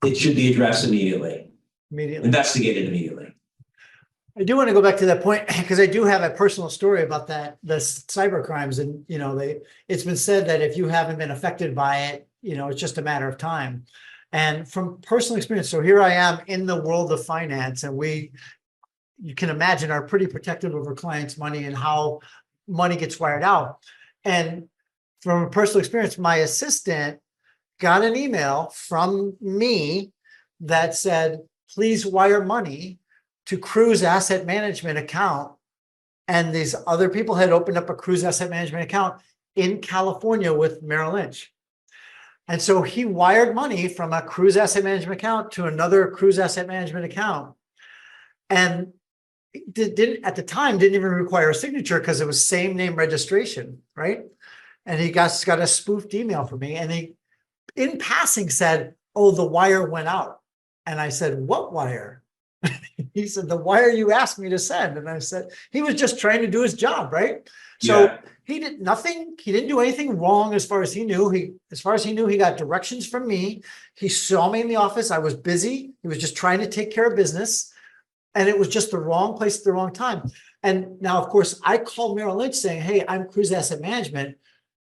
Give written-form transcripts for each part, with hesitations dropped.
it should be addressed immediately, Immediately. investigated immediately. I do want to go back to that point because I do have a personal story about that, the cyber crimes. And, it's been said that if you haven't been affected by it, it's just a matter of time. And from personal experience, so here I am in the world of finance, and you can imagine, are pretty protective of our clients' money and how money gets wired out. And from personal experience, my assistant got an email from me that said, please wire money to Kruse asset management account. And these other people had opened up a Kruse asset management account in California with Merrill Lynch. And so he wired money from a Kruse asset management account to another Kruse asset management account. And didn't at the time didn't even require a signature because it was same name registration, right? And he got a spoofed email from me, and he in passing said, oh, the wire went out. And I said, what wire? He said, the wire you asked me to send. And I said, he was just trying to do his job, right? So he did nothing. He didn't do anything wrong as far as he knew. He got directions from me. He saw me in the office. I was busy. He was just trying to take care of business. And it was just the wrong place at the wrong time. And now, of course, I called Merrill Lynch saying, hey, I'm Kruse Asset Management.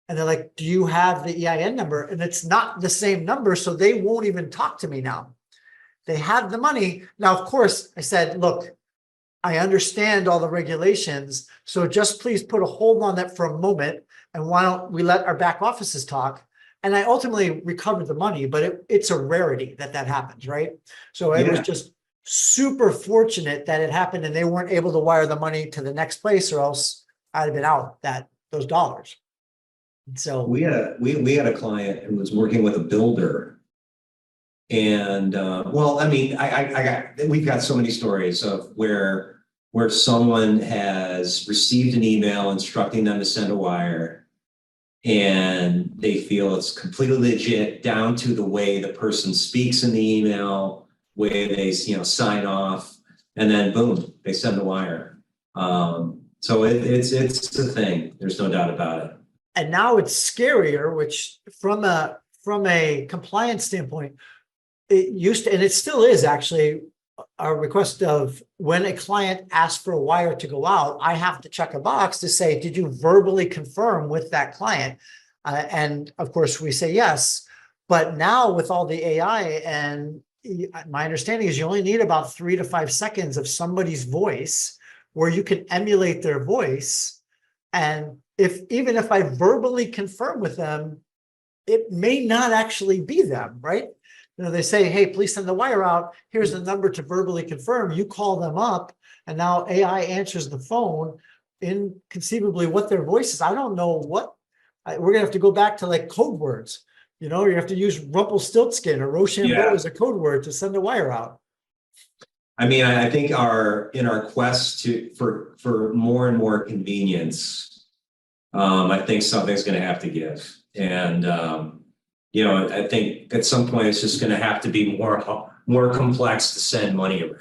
And they're like, do you have the EIN number? And it's not the same number. So they won't even talk to me now. They have the money. Now, of course, I said, look, I understand all the regulations. So just please put a hold on that for a moment. And why don't we let our back offices talk? And I ultimately recovered the money, but it's a rarity that happens, right? So it was just super fortunate that it happened and they weren't able to wire the money to the next place, or else I'd have been out those dollars. So we had a client who was working with a builder. And we've got so many stories of where someone has received an email instructing them to send a wire, and they feel it's completely legit down to the way the person speaks in the email, way they sign off, and then boom, they send the wire. So it's a thing. There's no doubt about it. And now it's scarier, which from a compliance standpoint, it used to, and it still is actually, a request of when a client asks for a wire to go out, I have to check a box to say, did you verbally confirm with that client? And of course we say yes, but now with all the AI, and my understanding is you only need about 3 to 5 seconds of somebody's voice where you can emulate their voice. And even if I verbally confirm with them, it may not actually be them, right? They say, hey, please send the wire out. Here's the number to verbally confirm. You call them up, and now AI answers the phone inconceivably what their voice is. I don't know what, we're going to have to go back to like code words. You have to use Rumpelstiltskin or Rochambeau as a code word to send a wire out. I mean, I think in our quest for more and more convenience, I think something's going to have to give. And, I think at some point it's just going to have to be more complex to send money around.